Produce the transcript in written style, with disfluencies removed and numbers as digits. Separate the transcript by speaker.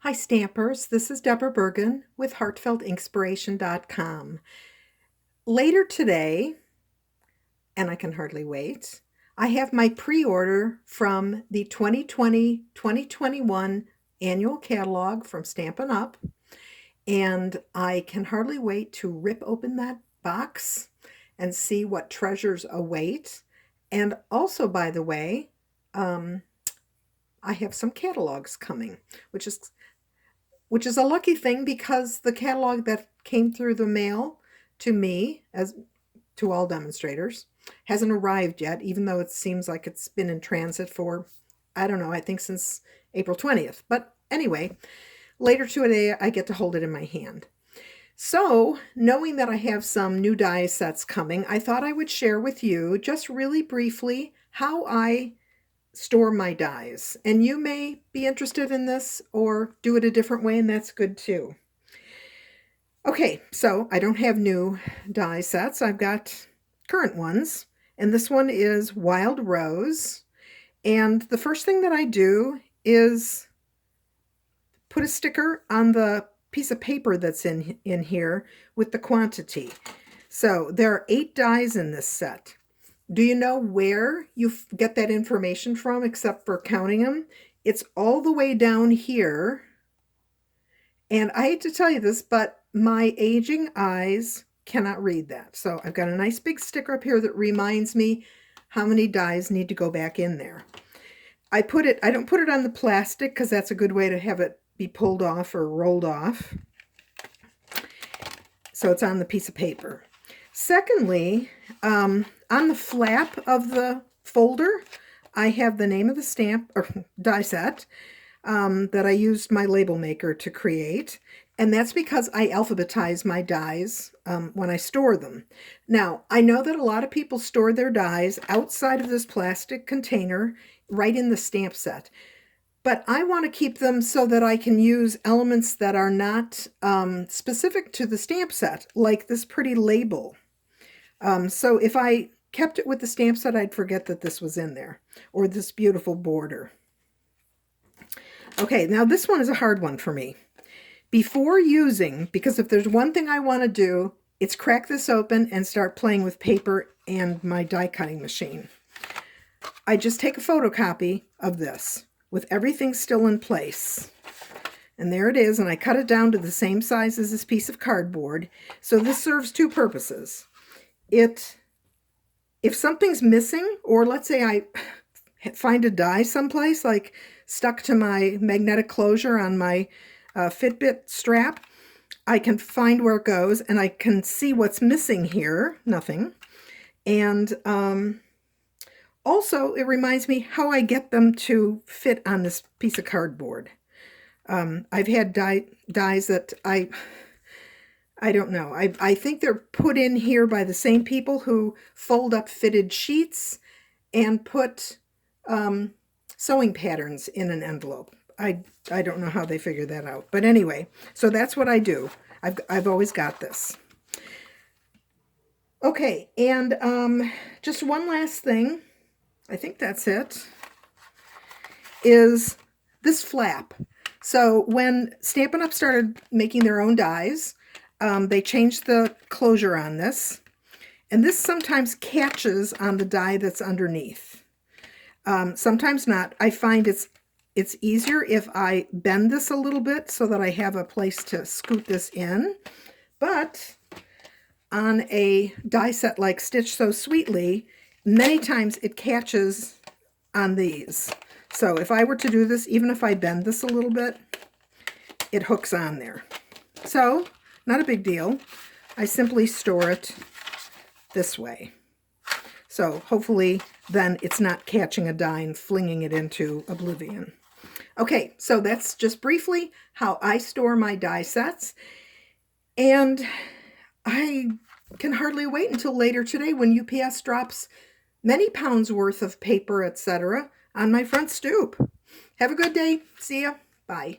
Speaker 1: Hi Stampers, this is Deborah Bergen with HeartfeltInspiration.com. Later today, and I can hardly wait, I have my pre-order from the 2020-2021 annual catalog from Stampin' Up, and I can hardly wait to rip open that box and see what treasures await. And also, by the way, I have some catalogs coming, which is a lucky thing because the catalog that came through the mail to me, as to all demonstrators, hasn't arrived yet, even though it seems like it's been in transit for, I don't know, I think since April 20th. But anyway, later today I get to hold it in my hand. So, knowing that I have some new die sets coming, I thought I would share with you, just really briefly, how I store my dies. And you may be interested in this or do it a different way, and that's good too. Okay, so I don't have new die sets. I've got current ones, and this one is Wild Rose. And the first thing that I do is put a sticker on the piece of paper that's in here with the quantity. So there are 8 dies in this set. Do you know where you get that information from except for counting them? It's all the way down here. And I hate to tell you this, but my aging eyes cannot read that. So I've got a nice big sticker up here that reminds me how many dies need to go back in there. I don't put it on the plastic because that's a good way to have it be pulled off or rolled off. So it's on the piece of paper. Secondly, on the flap of the folder, I have the name of the stamp or die set that I used my label maker to create. And that's because I alphabetize my dies when I store them. Now, I know that a lot of people store their dies outside of this plastic container right in the stamp set. But I want to keep them so that I can use elements that are not specific to the stamp set, like this pretty label. So if I kept it with the stamp set, I'd forget that this was in there, or this beautiful border. Okay, now this one is a hard one for me. Before using, because if there's one thing I want to do, it's crack this open and start playing with paper and my die cutting machine. I just take a photocopy of this with everything still in place. And there it is, and I cut it down to the same size as this piece of cardboard. So this serves 2 purposes. If something's missing, or let's say I find a die someplace, like stuck to my magnetic closure on my Fitbit strap, I can find where it goes, and I can see what's missing here, nothing. And also, it reminds me how I get them to fit on this piece of cardboard. I've had dies that I don't know. I think they're put in here by the same people who fold up fitted sheets and put sewing patterns in an envelope. I don't know how they figure that out. But anyway, so that's what I do. I've always got this. Okay, and just one last thing, I think that's it, is this flap. So when Stampin' Up! Started making their own dies, they changed the closure on this, and this sometimes catches on the die that's underneath. Sometimes not. I find it's easier if I bend this a little bit so that I have a place to scoot this in, but on a die set like Stitch So Sweetly, many times it catches on these. So if I were to do this, even if I bend this a little bit, it hooks on there. So, not a big deal. I simply store it this way. So hopefully then it's not catching a die and flinging it into oblivion. Okay, so that's just briefly how I store my die sets. And I can hardly wait until later today when UPS drops many pounds worth of paper, etc., on my front stoop. Have a good day. See ya. Bye.